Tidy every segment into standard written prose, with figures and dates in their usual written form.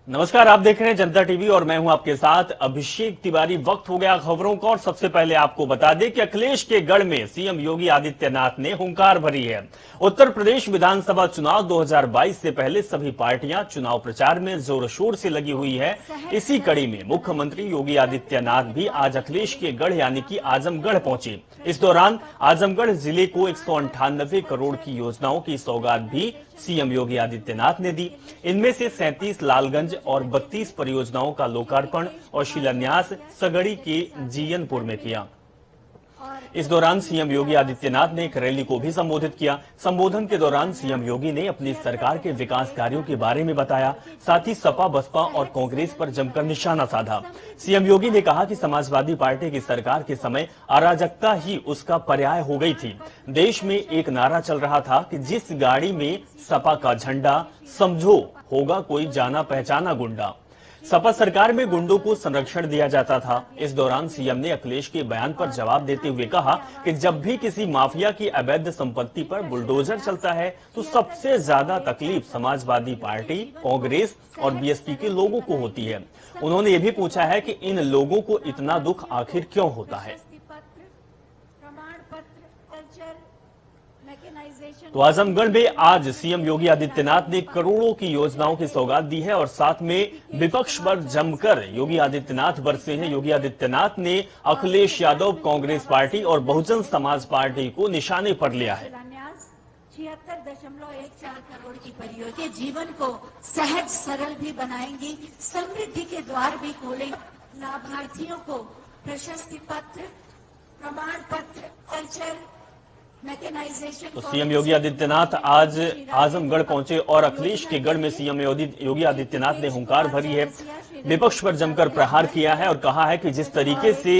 नमस्कार, आप देख रहे हैं जनता टीवी और मैं हूं आपके साथ अभिषेक तिवारी। वक्त हो गया खबरों का और सबसे पहले आपको बता दें कि अखिलेश के गढ़ में सीएम योगी आदित्यनाथ ने हुंकार भरी है। उत्तर प्रदेश विधानसभा चुनाव 2022 से पहले सभी पार्टियां चुनाव प्रचार में जोर शोर से लगी हुई है। इसी कड़ी में मुख्यमंत्री योगी आदित्यनाथ भी आज अखिलेश के गढ़ यानी कि आजमगढ़ पहुंचे। इस दौरान आजमगढ़ जिले को 198 करोड़ की योजनाओं की सौगात भी सीएम योगी आदित्यनाथ ने दी। इनमें से 37 लालगंज और 32 परियोजनाओं का लोकार्पण और शिलान्यास सगड़ी के जीयनपुर में किया। इस दौरान सीएम योगी आदित्यनाथ ने एक रैली को भी संबोधित किया। संबोधन के दौरान सीएम योगी ने अपनी सरकार के विकास कार्यों के बारे में बताया, साथ ही सपा, बसपा और कांग्रेस पर जमकर निशाना साधा। सीएम योगी ने कहा कि समाजवादी पार्टी की सरकार के समय अराजकता ही उसका पर्याय हो गई थी। देश में एक नारा चल रहा था कि जिस गाड़ी में सपा का झंडा, समझो होगा कोई जाना पहचाना गुंडा। सपा सरकार में गुंडों को संरक्षण दिया जाता था। इस दौरान सीएम ने अखिलेश के बयान पर जवाब देते हुए कहा कि जब भी किसी माफिया की अवैध संपत्ति पर बुलडोजर चलता है तो सबसे ज्यादा तकलीफ समाजवादी पार्टी, कांग्रेस और बीएसपी के लोगों को होती है। उन्होंने ये भी पूछा है कि इन लोगों को इतना दुख आखिर क्यों होता है। तो आजमगढ़ में आज सीएम योगी आदित्यनाथ ने करोड़ों की योजनाओं की सौगात दी है और साथ में विपक्ष पर जमकर योगी आदित्यनाथ बरसे हैं। योगी आदित्यनाथ ने अखिलेश यादव, कांग्रेस पार्टी और बहुजन समाज पार्टी को निशाने पर लिया है। 76.14 करोड़ की परियोजना जीवन को सहज सरल भी बनाएंगी, समृद्धि के द्वार भी खोलेंगे। लाभार्थियों को प्रशस्ति पत्र, प्रमाण पत्र, कल्चर, तो सीएम योगी आदित्यनाथ आज आजमगढ़ पहुंचे और अखिलेश के गढ़ में सीएम योगी आदित्यनाथ ने हुंकार भरी है, विपक्ष पर जमकर प्रहार किया है और कहा है कि जिस तरीके से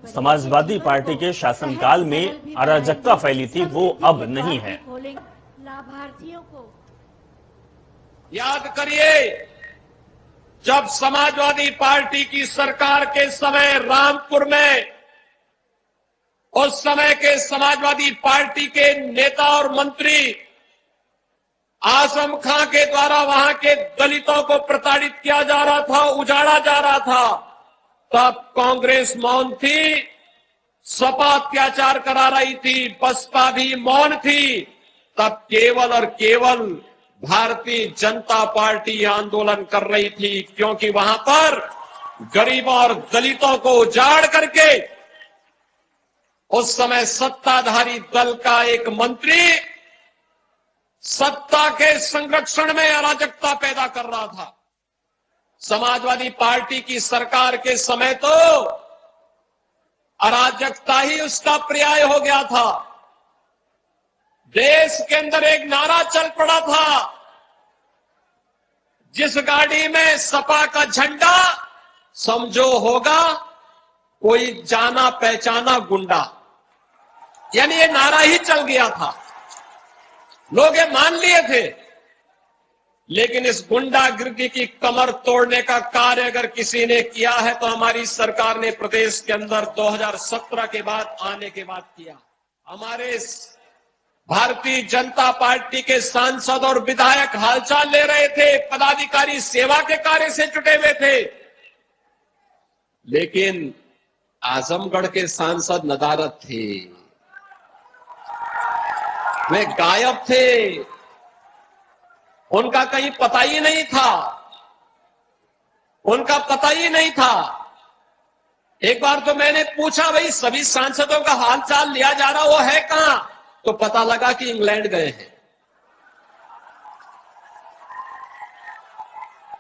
समाजवादी पार्टी के शासनकाल में अराजकता फैली थी वो अब नहीं है। लाभार्थियों को याद करिए, जब समाजवादी पार्टी की सरकार के समय रामपुर में उस समय के समाजवादी पार्टी के नेता और मंत्री आजम खां के द्वारा वहां के दलितों को प्रताड़ित किया जा रहा था, उजाड़ा जा रहा था, तब कांग्रेस मौन थी, सपा अत्याचार करा रही थी, बसपा भी मौन थी। तब केवल और केवल भारतीय जनता पार्टी आंदोलन कर रही थी, क्योंकि वहां पर गरीबों और दलितों को उजाड़ करके उस समय सत्ताधारी दल का एक मंत्री सत्ता के संरक्षण में अराजकता पैदा कर रहा था। समाजवादी पार्टी की सरकार के समय तो अराजकता ही उसका पर्याय हो गया था। देश के अंदर एक नारा चल पड़ा था, जिस गाड़ी में सपा का झंडा, समझो होगा कोई जाना पहचाना गुंडा। यानी ये नारा ही चल गया था, लोग ये मान लिए थे। लेकिन इस गुंडागिरी की कमर तोड़ने का कार्य अगर किसी ने किया है तो हमारी सरकार ने प्रदेश के अंदर 2017 के बाद आने के बाद किया। हमारे भारतीय जनता पार्टी के सांसद और विधायक हालचाल ले रहे थे, पदाधिकारी सेवा के कार्य से जुटे हुए थे, लेकिन आजमगढ़ के सांसद नदारद थे, वे गायब थे, उनका कहीं पता ही नहीं था, उनका पता ही नहीं था। एक बार तो मैंने पूछा, भाई सभी सांसदों का हालचाल लिया जा रहा, वो है कहां? तो पता लगा कि इंग्लैंड गए हैं।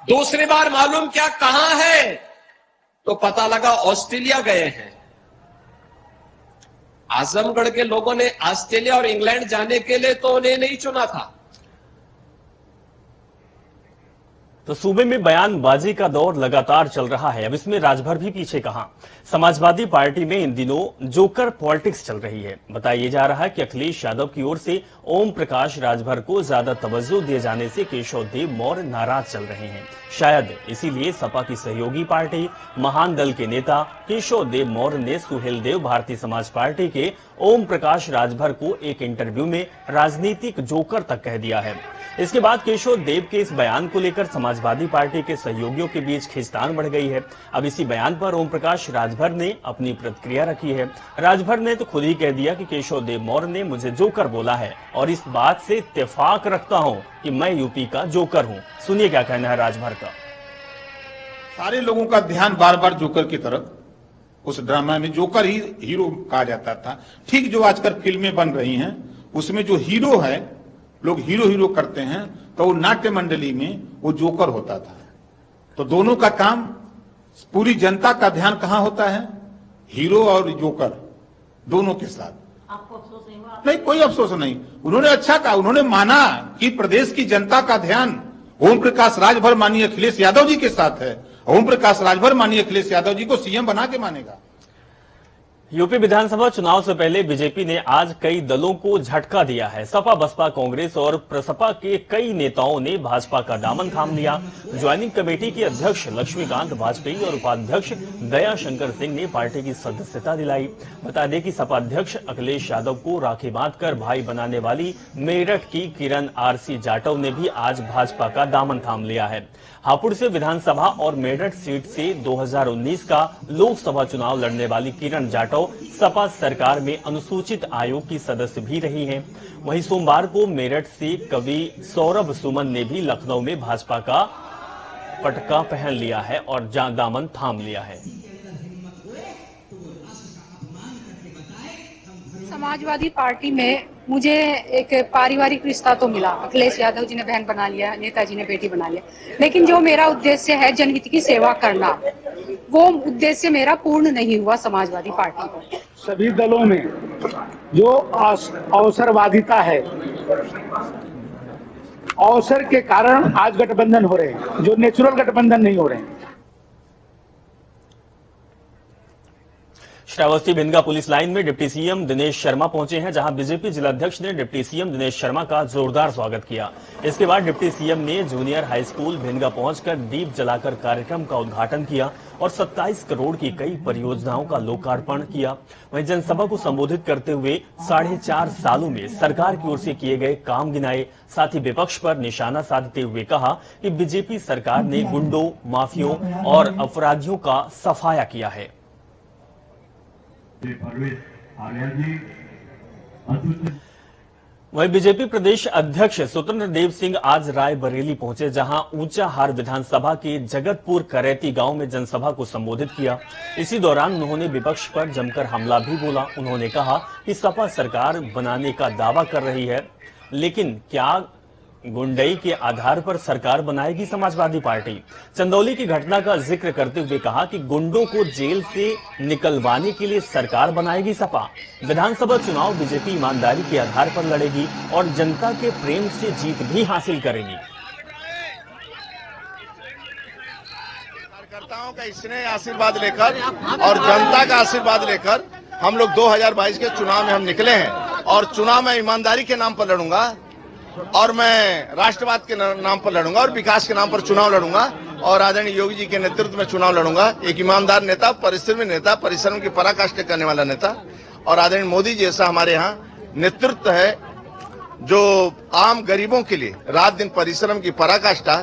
दूसरी बार मालूम क्या कहां है, तो पता लगा ऑस्ट्रेलिया गए हैं। आजमगढ़ के लोगों ने ऑस्ट्रेलिया और इंग्लैंड जाने के लिए तो उन्हें नहीं चुना था। तो सूबे में बयानबाजी का दौर लगातार चल रहा है, अब इसमें राजभर भी पीछे कहां। समाजवादी पार्टी में इन दिनों जोकर पॉलिटिक्स चल रही है। बताया जा रहा है कि अखिलेश यादव की ओर से ओम प्रकाश राजभर को ज्यादा तवज्जो दिए जाने से केशव देव मौर्य नाराज चल रहे हैं। शायद इसीलिए सपा की सहयोगी पार्टी महान दल के नेता केशव देव मौर्य ने सुहेल देव भारतीय समाज पार्टी के ओम प्रकाश राजभर को एक इंटरव्यू में राजनीतिक जोकर तक कह दिया है। इसके बाद केशव देव के इस बयान को लेकर समाजवादी पार्टी के सहयोगियों के बीच खींचतान बढ़ गई है। अब इसी बयान पर ओम प्रकाश राजभर ने अपनी प्रतिक्रिया रखी है। राजभर ने तो खुद ही कह दिया कि केशव देव मौर्य ने मुझे जोकर बोला है और इस बात से इत्तेफाक रखता हूं कि मैं यूपी का जोकर हूं। सुनिए क्या कहना है राजभर का। सारे लोगों का ध्यान बार बार जोकर की तरफ, उस ड्रामा में जोकर ही हीरो कहा जाता था। ठीक जो आजकल फिल्में बन रही हैं उसमें जो हीरो है, लोग हीरो हीरो करते हैं, तो वो नाट्य मंडली में वो जोकर होता था। तो दोनों का काम, पूरी जनता का ध्यान कहां होता है? हीरो और जोकर दोनों के साथ। आपको अफसोस नहीं हुआ? नहीं, कोई अफसोस नहीं। उन्होंने अच्छा कहा, उन्होंने माना कि प्रदेश की जनता का ध्यान ओम प्रकाश राजभर माननीय अखिलेश यादव जी के साथ है। ओम प्रकाश राजभर माननीय अखिलेश यादव जी को सीएम बना के मानेगा। यूपी विधानसभा चुनाव से पहले बीजेपी ने आज कई दलों को झटका दिया है। सपा, बसपा, कांग्रेस और प्रसपा के कई नेताओं ने भाजपा का दामन थाम लिया। ज्वाइनिंग कमेटी के अध्यक्ष लक्ष्मीकांत वाजपेयी और उपाध्यक्ष दया शंकर सिंह ने पार्टी की सदस्यता दिलाई। बता दें कि सपा अध्यक्ष अखिलेश यादव को राखी बांधकर भाई बनाने वाली मेरठ की किरण आरसी जाटव ने भी आज भाजपा का दामन थाम लिया है। हापुड़ से विधानसभा और मेरठ सीट से 2019 का लोकसभा चुनाव लड़ने वाली किरण जाटव सपा सरकार में अनुसूचित आयोग की सदस्य भी रही हैं। वहीं सोमवार को मेरठ से कवि सौरभ सुमन ने भी लखनऊ में भाजपा का पटका पहन लिया है और दामन थाम लिया है। समाजवादी पार्टी में मुझे एक पारिवारिक रिश्ता तो मिला। अखिलेश यादव जी ने बहन बना लिया, नेताजी ने बेटी बना लिया, लेकिन जो मेरा उद्देश्य है जनहित की सेवा करना, वो उद्देश्य मेरा पूर्ण नहीं हुआ समाजवादी पार्टी को। सभी दलों में जो अवसरवादिता है, अवसर के कारण आज गठबंधन हो रहे हैं, जो नेचुरल गठबंधन नहीं हो रहे हैं। श्रावस्ती भिंडगा पुलिस लाइन में डिप्टी सीएम दिनेश शर्मा पहुंचे हैं, जहां बीजेपी जिलाध्यक्ष ने डिप्टी सीएम दिनेश शर्मा का जोरदार स्वागत किया। इसके बाद डिप्टी सीएम ने जूनियर हाई स्कूल भिंडगा पहुंचकर दीप जलाकर कार्यक्रम का उद्घाटन किया और 27 करोड़ की कई परियोजनाओं का लोकार्पण किया। वहीं जनसभा को संबोधित करते हुए 4.5 सालों में सरकार की ओर से किए गए काम गिनाए। साथ ही विपक्ष पर निशाना साधते हुए कहा कि बीजेपी सरकार ने गुंडों, माफियों और अपराधियों का सफाया किया है। वहीं बीजेपी प्रदेश अध्यक्ष स्वतंत्र देव सिंह आज रायबरेली पहुंचे, जहां ऊंचाहार विधानसभा के जगतपुर करैती गांव में जनसभा को संबोधित किया। इसी दौरान उन्होंने विपक्ष पर जमकर हमला भी बोला। उन्होंने कहा कि सपा सरकार बनाने का दावा कर रही है, लेकिन क्या गुंडई के आधार पर सरकार बनाएगी समाजवादी पार्टी? चंदौली की घटना का जिक्र करते हुए कहा कि गुंडों को जेल से निकलवाने के लिए सरकार बनाएगी सपा। विधानसभा चुनाव बीजेपी ईमानदारी के आधार पर लड़ेगी और जनता के प्रेम से जीत भी हासिल करेगी। कार्यकर्ताओं का स्नेह आशीर्वाद लेकर और जनता का आशीर्वाद लेकर हम लोग 2022 के चुनाव में हम निकले हैं और चुनाव में ईमानदारी के नाम पर लड़ूंगा और मैं राष्ट्रवाद के नाम पर लड़ूंगा और विकास के नाम पर चुनाव लड़ूंगा और आदरणीय योगी जी के नेतृत्व में चुनाव लड़ूंगा। एक ईमानदार नेता, परिश्रमी नेता, परिश्रम की पराकाष्ठा करने वाला नेता और आदरणीय मोदी जी जैसा हमारे यहाँ नेतृत्व है, जो आम गरीबों के लिए रात दिन परिश्रम की पराकाष्ठा,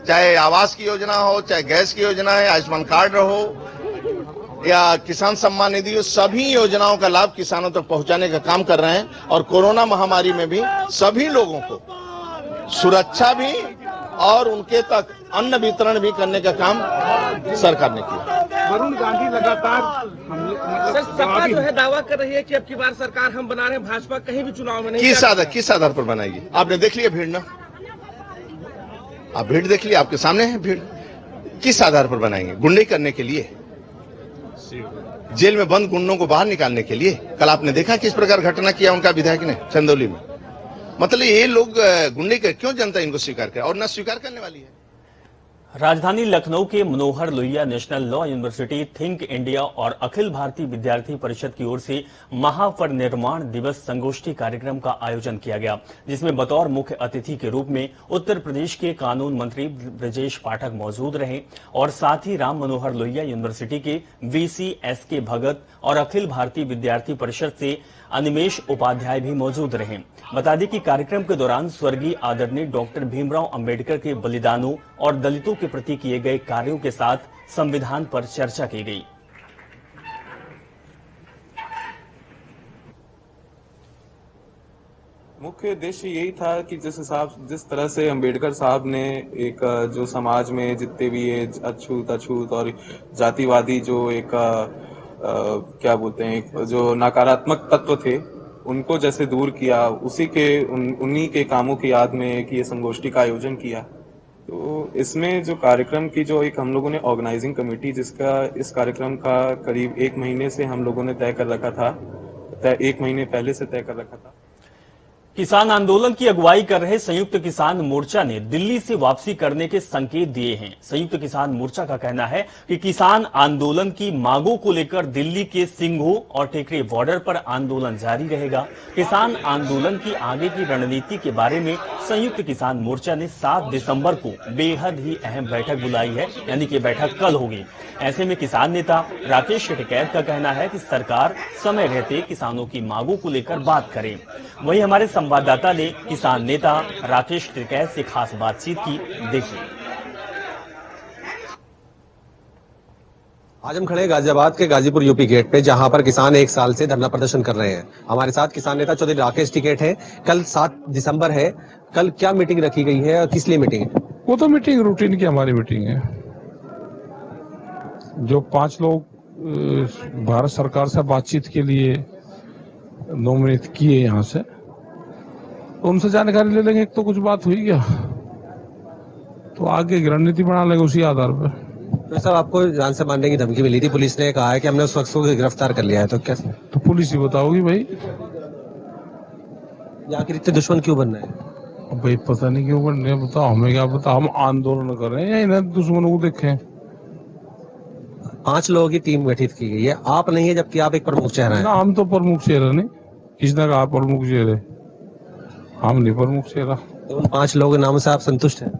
चाहे आवास की योजना हो, चाहे गैस की योजना है, आयुष्मान कार्ड रहो या किसान सम्मान निधि हो, सभी योजनाओं का लाभ किसानों तक पहुंचाने का काम कर रहे हैं। और कोरोना महामारी में भी सभी लोगों को सुरक्षा भी और उनके तक अन्न वितरण भी करने का काम सरकार ने किया। वरुण गांधी लगातार सपा जो है दावा कर रही है कि अब की बार सरकार हम बना रहे हैं, भाजपा कहीं भी चुनाव में नहीं। किस आधार पर बनाएगी? आपने देख लिया भीड़ ना, आप भीड़ देख लिया, आपके सामने है भीड़। किस आधार पर बनाएंगे? गुंडे करने के लिए, जेल में बंद गुंडों को बाहर निकालने के लिए। कल आपने देखा किस प्रकार घटना किया उनका विधायक ने चंदौली में। मतलब ये लोग गुंडे के क्यों जनता इनको स्वीकार करे और न स्वीकार करने वाली है। राजधानी लखनऊ के Manohar Lohia national law university, think India और अखिल भारतीय विद्यार्थी परिषद की ओर से महापरिनिर्वाण दिवस संगोष्ठी कार्यक्रम का आयोजन किया गया, जिसमें बतौर मुख्य अतिथि के रूप में उत्तर प्रदेश के कानून मंत्री ब्रजेश पाठक मौजूद रहे और साथ ही राम मनोहर लोहिया यूनिवर्सिटी के वीसी एस के भगत और अखिल भारतीय विद्यार्थी परिषद से अनिमेष उपाध्याय भी मौजूद रहे। बता दें कि कार्यक्रम के दौरान स्वर्गीय आदरणीय डॉक्टर भीमराव अंबेडकर के बलिदानों और दलितों के प्रति किए गए कार्यों के साथ संविधान पर चर्चा की गई। मुख्य उद्देश्य यही था कि जिस तरह से अंबेडकर साहब ने एक जो समाज में जितने भी ये अछूत अछूत और जातिवादी जो एक क्या बोलते हैं जो नकारात्मक तत्व थे उनको जैसे दूर किया, उन्हीं के कामों की याद में एक ये संगोष्ठी का आयोजन किया। तो इसमें जो कार्यक्रम की जो एक हम लोगों ने ऑर्गेनाइजिंग कमेटी जिसका इस कार्यक्रम का करीब 1 महीने से हम लोगों ने तय कर रखा था, 1 महीने पहले से तय कर रखा था। किसान आंदोलन की अगुवाई कर रहे संयुक्त किसान मोर्चा ने दिल्ली से वापसी करने के संकेत दिए हैं। संयुक्त किसान मोर्चा का कहना है कि किसान आंदोलन की मांगों को लेकर दिल्ली के सिंघू और टेकरी बॉर्डर पर आंदोलन जारी रहेगा। किसान आंदोलन की आगे की रणनीति के बारे में संयुक्त किसान मोर्चा ने 7 दिसंबर को बेहद ही अहम बैठक बुलाई है, यानी कि बैठक कल होगी। ऐसे में किसान नेता राकेश टिकैत का कहना है कि सरकार समय रहते किसानों की मांगों को लेकर बात करे। वहीं हमारे संवाददाता ने किसान नेता राकेश टिकैत से खास बातचीत की, देखिए। आज हम खड़े हैं गाजियाबाद के गाजीपुर यूपी गेट पे, जहां पर किसान 1 साल से धरना प्रदर्शन कर रहे हैं। हमारे साथ किसान नेता चौधरी राकेश टिकैत है। कल 7 दिसंबर है, कल क्या मीटिंग रखी गई है और किस लिए मीटिंग है? वो तो मीटिंग रूटीन की हमारी मीटिंग है। जो 5 लोग भारत सरकार से बातचीत के लिए नॉमिनेट किए यहाँ से, तो उनसे जानकारी ले लेंगे। एक तो कुछ बात हुई क्या, तो आगे की रणनीति बना लेंगे उसी आधार पर। तो साहब, आपको जान से मारने की धमकी मिली थी, पुलिस ने कहा है कि हमने उस शख्स को गिरफ्तार कर लिया है, तो कैसे? तो पुलिस ही बताओगी भाई। आखिर इतने दुश्मन क्यों बन रहे हैं? अब भाई पता नहीं क्यों बन रहे हैं, बताओ हमें क्या पता। हम आंदोलन कर रहे हैं या इन्हें दुश्मनों को देखें। 5 लोगों की टीम गठित की गई है, आप नहीं है, जबकि आप एक प्रमुख चेहरा हैं। ना, हम तो प्रमुख चेहरा नहीं। किसने कहा प्रमुख चेहरे? हम नहीं प्रमुख चेहरा। तो उन 5 लोगों के नाम से आप संतुष्ट हैं?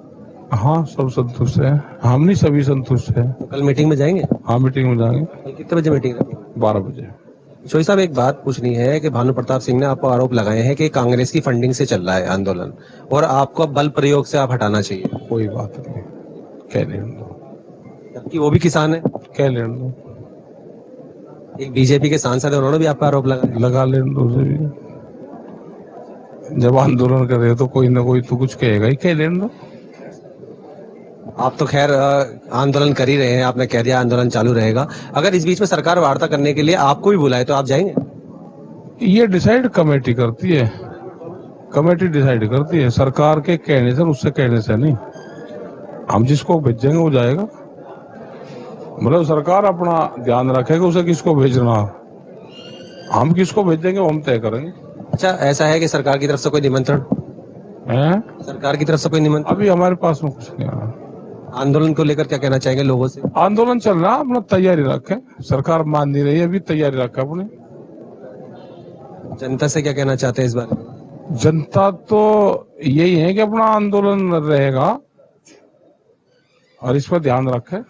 हाँ, सब संतुष्ट है। हम नहीं, सभी संतुष्ट है। तो कल मीटिंग में जाएंगे? हाँ, मीटिंग में जाएंगे। कल कितने बजे मीटिंग रखेंगे? 12 बजे। चौधरी साहब, एक बात पूछनी है कि भानु प्रताप सिंह ने आपको आरोप लगाए हैं कि कांग्रेस की फंडिंग से चल रहा है आंदोलन और आपको बल प्रयोग से आप हटाना चाहिए। कोई बात नहीं, कह लेने दो। जबकि वो भी किसान है। कह लेने दो। एक बीजेपी के सांसद है, उन्होंने भी आपका आरोप लगा लेने दो। जब आंदोलन कर रहे हो तो कोई ना कोई तो कुछ कहेगा ही, कह लेने दो। आप तो खैर आंदोलन कर ही रहे हैं, आपने कह दिया आंदोलन चालू रहेगा। अगर इस बीच में सरकार वार्ता करने के लिए आपको भी बुलाए तो आप जाएंगे? ये डिसाइड कमेटी करती है, कमेटी डिसाइड करती है। सरकार के कहने से, उससे कहने से नहीं। हम जिसको भेजेंगे वो जाएगा। मतलब सरकार अपना ध्यान रखेगा उसे किसको भेजना, हम किसको भेजेंगे वो हम तय करेंगे। अच्छा, ऐसा है कि सरकार की तरफ से कोई निमंत्रण है? सरकार की तरफ से कोई निमंत्रण अभी हमारे पास में कुछ नहीं आया। आंदोलन को लेकर क्या कहना चाहेंगे लोगों से? आंदोलन चल रहा, अपना तैयारी रखें। सरकार मान नहीं रही, अभी तैयारी रखें अपने। जनता से क्या कहना चाहते हैं इस बार? जनता तो यही है कि अपना आंदोलन रहेगा और इस पर ध्यान रखें।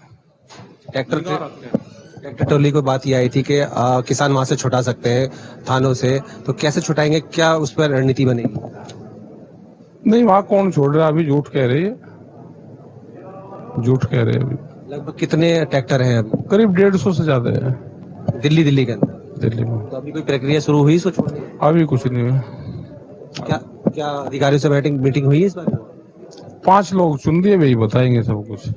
ट्रैक्टर टोली को बात ये आई थी कि किसान वहां से छुटा सकते हैं थानों से, तो कैसे छुटाएंगे, क्या उस पर रणनीति बनेगी? नहीं, वहां कौन छोड़ रहा है? अभी झूठ कह रही है, झूठ कह रहे हैं। अभी लगभग कितने ट्रैक्टर हैं अभी? करीब 150 से ज्यादा है दिल्ली के अंदर। दिल्ली में तो अभी कोई प्रक्रिया शुरू हुई इसको छोड़ने? अभी कुछ नहीं है। क्या अधिकारियों से मीटिंग हुई है इस बार? 5 लोग चुन दिए, वही बताएंगे सब कुछ।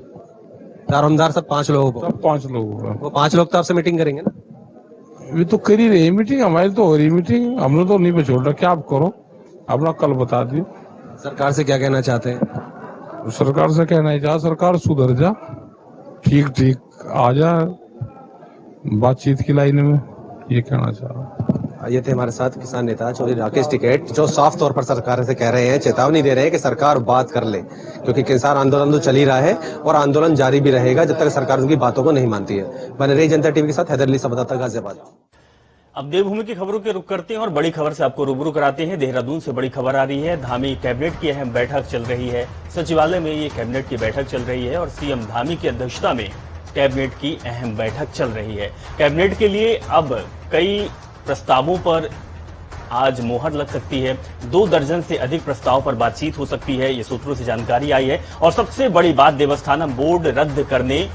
दारोमदार सब 5 लोगों को? सब 5 लोगों का। वो 5 लोग तो आपसे मीटिंग करेंगे ना? ये तो कर ही रहे मीटिंग, हमारी तो हो रही मीटिंग। हमने तो नहीं पे छोड़ रहा। क्या आप करो अपना, कल बता दियो। सरकार से क्या कहना चाहते हैं? सरकार से कहना ही जा, सरकार सुधर जा, ठीक आ जा बातचीत की लाइन में, ये कहना चाह। ये थे हमारे साथ किसान नेता चौधरी राकेश टिकैत, जो साफ तौर पर सरकार से कह रहे हैं, चेतावनी दे रहे हैं कि सरकार बात कर ले, क्योंकि किसान आंदोलन तो चल ही रहा है और आंदोलन जारी भी रहेगा जब तक सरकार उनकी बातों को नहीं मानती है। बने रही जनता टीवी के साथ, हैदर अली संवाददाता, गाजियाबाद। अब देवभूमि की खबरों के रुख करते हैं और बड़ी खबर से आपको रूबरू कराते हैं। देहरादून से बड़ी खबर आ रही है। धामी कैबिनेट की अहम बैठक चल रही है। सचिवालय में ये कैबिनेट की बैठक चल रही है और सीएम धामी की अध्यक्षता में कैबिनेट की अहम बैठक चल रही है। कैबिनेट के लिए अब कई प्रस्तावों पर आज मोहर लग सकती है। 2 दर्जन से अधिक प्रस्ताव पर बातचीत हो सकती है, ये सूत्रों से जानकारी आई है। और सबसे बड़ी बात, देवस्थानम बोर्ड रद्द करने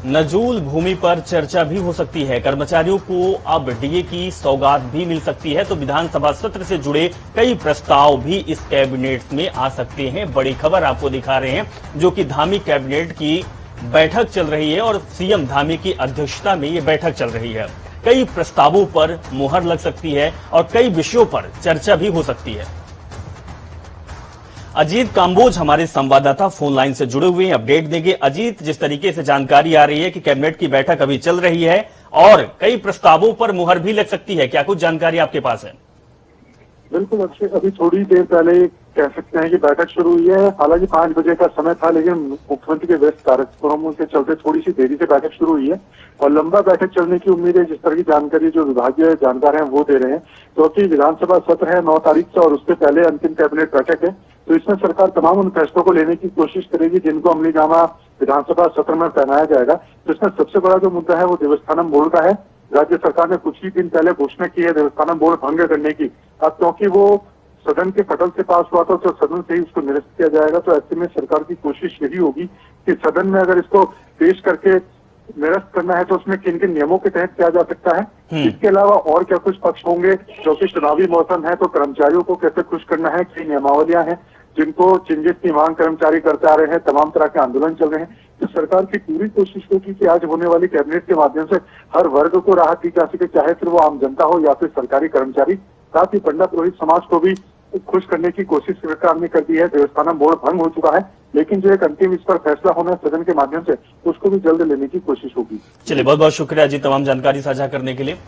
नजूल भूमि पर चर्चा भी हो सकती है। कर्मचारियों को अब डीए की सौगात भी मिल सकती है। तो विधानसभा सत्र से जुड़े कई प्रस्ताव भी इस कैबिनेट में आ सकते हैं। बड़ी खबर आपको दिखा रहे हैं, जो कि धामी कैबिनेट की बैठक चल रही है और सीएम धामी की अध्यक्षता में ये बैठक चल रही है। कई प्रस्तावों पर मुहर लग सकती है और कई विषयों पर चर्चा भी हो सकती है। अजीत काम्बोज हमारे संवाददाता फोन लाइन से जुड़े हुए हैं, अपडेट देंगे। अजीत, जिस तरीके से जानकारी आ रही है कि कैबिनेट की बैठक अभी चल रही है और कई प्रस्तावों पर मुहर भी लग सकती है, क्या कुछ जानकारी आपके पास है? बिल्कुल अभिषेक, अभी थोड़ी देर पहले कह सकते हैं कि बैठक शुरू हुई है। हालांकि 5 बजे का समय था, लेकिन मुख्यमंत्री के व्यस्त कार्यक्रमों के चलते थोड़ी सी देरी से बैठक शुरू हुई है और लंबा बैठक चलने की उम्मीद है। जिस तरह की जानकारी जो विभागीय जानकार हैं वो दे रहे हैं, क्योंकि विधानसभा सत्र है 9 तारीख से और उससे पहले अंतिम कैबिनेट बैठक है, तो इसमें सरकार तमाम उन फैसलों को लेने की कोशिश करेगी जिनको अमलीजामा विधानसभा सत्र में पहनाया जाएगा। तो इसमें सबसे बड़ा जो मुद्दा है वो देवस्थानम बोर्ड का है। राज्य सरकार ने कुछ ही दिन पहले घोषणा की है देवस्थानम बोर्ड भंग करने की। अब क्योंकि वो सदन के पटल से पास हुआ था तो सदन से ही उसको निरस्त किया जाएगा, तो ऐसे में सरकार की कोशिश यही होगी कि सदन में अगर इसको पेश करके निरस्त करना है तो उसमें किन किन नियमों के तहत किया जा सकता है। इसके अलावा और क्या कुछ पक्ष होंगे, क्योंकि चुनावी मौसम है तो कर्मचारियों को कैसे खुश करना है, कई नियमावलियां हैं जिनको चेंजेस की मांग कर्मचारी करते आ रहे हैं, तमाम तरह के आंदोलन चल रहे हैं। तो सरकार की पूरी कोशिश होगी कि आज होने वाली कैबिनेट के माध्यम से हर वर्ग को राहत दी जा सके, चाहे फिर वो आम जनता हो या फिर सरकारी कर्मचारी। साथ ही पंडित पुरोहित समाज को भी खुश करने की कोशिश सरकार ने कर दी है। देवस्थानम बोर्ड भंग हो चुका है, लेकिन जो एक अंतिम इस पर फैसला होना है सदन के माध्यम से, उसको भी जल्द लेने की कोशिश होगी। चलिए, बहुत बहुत शुक्रिया जी तमाम जानकारी साझा करने के लिए।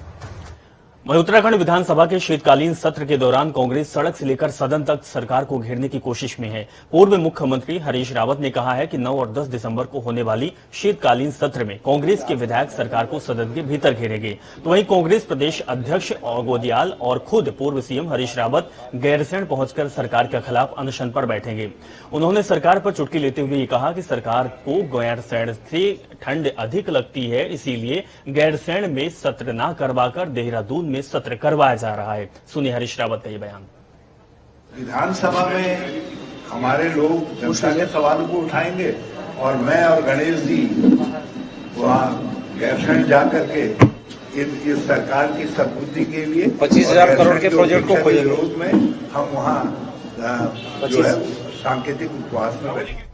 वहीं उत्तराखंड विधानसभा के शीतकालीन सत्र के दौरान कांग्रेस सड़क से लेकर सदन तक सरकार को घेरने की कोशिश में है। पूर्व मुख्यमंत्री हरीश रावत ने कहा है कि 9 और 10 दिसंबर को होने वाली शीतकालीन सत्र में कांग्रेस के विधायक सरकार को सदन के भीतर घेरेंगे। तो वहीं कांग्रेस प्रदेश अध्यक्ष गोदियाल और खुद पूर्व सीएम हरीश रावत गैरसैंण पहुंचकर सरकार के खिलाफ अनशन पर बैठेंगे। उन्होंने सरकार पर चुटकी लेते हुए कहा कि सरकार को गैरसैंण से ठंड अधिक लगती है, इसीलिए गैरसैंण में सत्र न करवाकर देहरादून में सत्र करवाया जा रहा है। सुनिए हरीश रावत का ये बयान। विधानसभा में हमारे लोग जनता के सवाल को उठाएंगे और मैं और गणेश जी वहाँ गैरसैंण जा करके इस सरकार की सद्बुद्धि के लिए 25,000 करोड़ के प्रोजेक्ट को विरोध में हम वहाँ जो है सांकेतिक उपवास में बैठेंगे।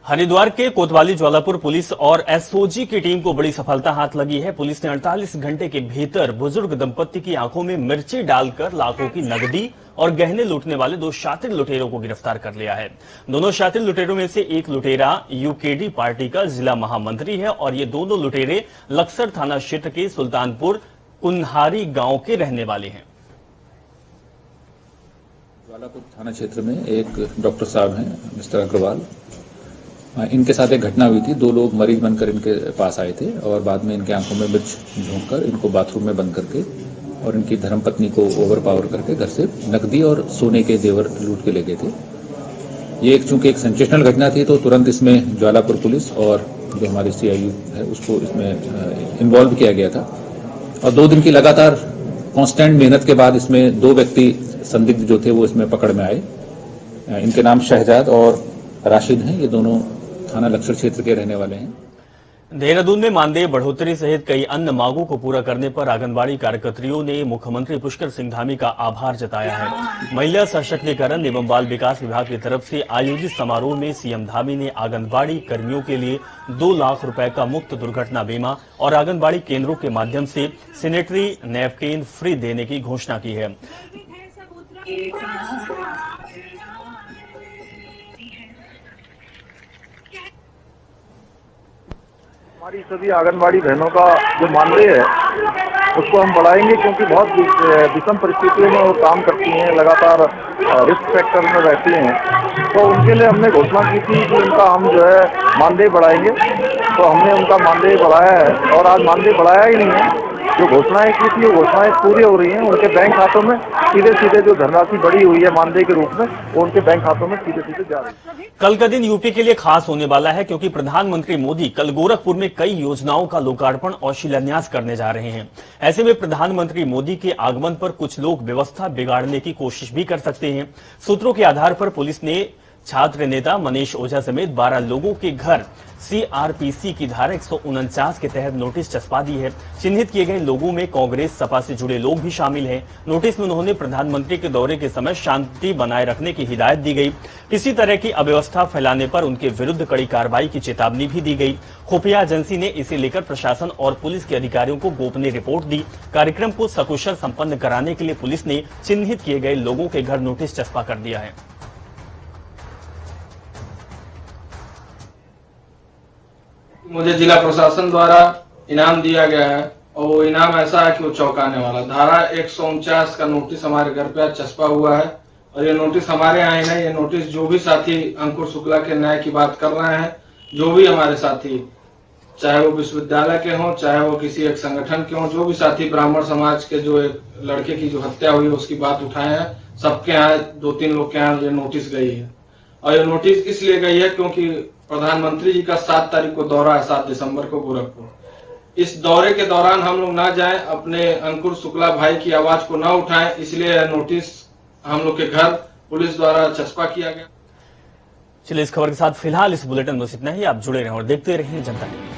हरिद्वार के कोतवाली ज्वालापुर पुलिस और एसओजी की टीम को बड़ी सफलता हाथ लगी है। पुलिस ने 48 घंटे के भीतर बुजुर्ग दंपत्ति की आंखों में मिर्ची डालकर लाखों की नकदी और गहने लूटने वाले 2 शातिर लुटेरों को गिरफ्तार कर लिया है। दोनों शातिर लुटेरों में से एक लुटेरा यूकेडी पार्टी का जिला महामंत्री है और ये दोनों लुटेरे लक्सर थाना क्षेत्र के सुल्तानपुर कुन्हारी गांव के रहने वाले हैं। ज्वालापुर थाना क्षेत्र में एक डॉक्टर साहब हैं, मिस्टर अग्रवाल, इनके साथ एक घटना हुई थी। 2 लोग मरीज बनकर इनके पास आए थे और बाद में इनके आंखों में मिर्च झोंककर इनको बाथरूम में बंद करके और इनकी धर्मपत्नी को ओवर पावर करके घर से नकदी और सोने के जेवर लूट के ले गए थे। ये चूंकि एक सेंसेशनल घटना थी तो तुरंत इसमें ज्वालापुर पुलिस और जो हमारे सीआईयू है उसको इसमें इन्वॉल्व किया गया था और 2 दिन की लगातार कांस्टेंट मेहनत के बाद इसमें 2 व्यक्ति संदिग्ध जो थे वो इसमें पकड़ में आए। इनके नाम शहजाद और राशिद हैं। ये दोनों थाना लक्सर क्षेत्र के रहने वाले हैं। देहरादून में मानदेय बढ़ोतरी सहित कई अन्य मांगों को पूरा करने पर आंगनबाड़ी कार्यकर्तियों ने मुख्यमंत्री पुष्कर सिंह धामी का आभार जताया है। महिला सशक्तिकरण एवं बाल विकास विभाग की तरफ से आयोजित समारोह में सीएम धामी ने आंगनबाड़ी कर्मियों के लिए 2 लाख रुपए का मुफ्त दुर्घटना बीमा और आंगनबाड़ी केंद्रों के माध्यम से सैनिटरी नैपकिन फ्री देने की घोषणा की है। हमारी सभी आंगनबाड़ी बहनों का जो मानदेय है उसको हम बढ़ाएंगे, क्योंकि बहुत विषम परिस्थितियों में वो काम करती हैं, लगातार रिस्क फैक्टर में रहती हैं। तो उनके लिए हमने घोषणा की थी कि उनका हम जो है मानदेय बढ़ाएंगे, तो हमने उनका मानदेय बढ़ाया है और आज मानदेय बढ़ाया ही नहीं है, जो घोषणाएं की थी वो घोषणाएं पूरी हो रही हैं। उनके बैंक खातों में सीधे सीधे जो धनराशि बढ़ी हुई है मानदेय के रूप में, वो उनके बैंक खातों में सीधे सीधे जा रही है। कल का दिन यूपी के लिए खास होने वाला है क्योंकि प्रधानमंत्री मोदी कल गोरखपुर में कई योजनाओं का लोकार्पण और शिलान्यास करने जा रहे हैं। ऐसे में प्रधानमंत्री मोदी के आगमन पर कुछ लोग व्यवस्था बिगाड़ने की कोशिश भी कर सकते हैं। सूत्रों के आधार पर पुलिस ने छात्र नेता मनीष ओझा समेत 12 लोगों के घर सीआरपीसी की धारा 149 के तहत नोटिस चस्पा दी है। चिन्हित किए गए लोगों में कांग्रेस सपा से जुड़े लोग भी शामिल हैं। नोटिस में उन्होंने प्रधानमंत्री के दौरे के समय शांति बनाए रखने की हिदायत दी गई। किसी तरह की अव्यवस्था फैलाने पर उनके विरुद्ध कड़ी कार्रवाई की चेतावनी भी दी गई। खुफिया एजेंसी ने इसे लेकर प्रशासन और पुलिस के अधिकारियों को गोपनीय रिपोर्ट दी। कार्यक्रम को सकुशल संपन्न कराने के लिए पुलिस ने चिन्हित किए गए लोगों के घर नोटिस चस्पा कर दिया है। मुझे जिला प्रशासन द्वारा इनाम दिया गया है और वो इनाम ऐसा है कि वो चौंकाने वाला। धारा 149 का नोटिस हमारे घर पे आज चस्पा हुआ है और ये नोटिस हमारे यहाँ ही नहीं, ये नोटिस जो भी साथी अंकुर शुक्ला के न्याय की बात कर रहे हैं, जो भी हमारे साथी, चाहे वो विश्वविद्यालय के हों, चाहे वो किसी एक संगठन के हों, जो भी साथी ब्राह्मण समाज के जो एक लड़के की जो हत्या हुई उसकी बात उठाए हैं, सबके यहाँ 2-3 लोग के यहाँ ये नोटिस गई है। और ये नोटिस इसलिए गई है क्योंकि प्रधानमंत्री जी का 7 तारीख को दौरा है, 7 दिसंबर को गोरखपुर। इस दौरे के दौरान हम लोग ना जाएं, अपने अंकुर शुक्ला भाई की आवाज को ना उठाएं, इसलिए नोटिस हम लोग के घर पुलिस द्वारा चस्पा किया गया। चलिए इस खबर के साथ फिलहाल इस बुलेटिन में इतना ही। आप जुड़े रहें और देखते रहें जनता टीवी।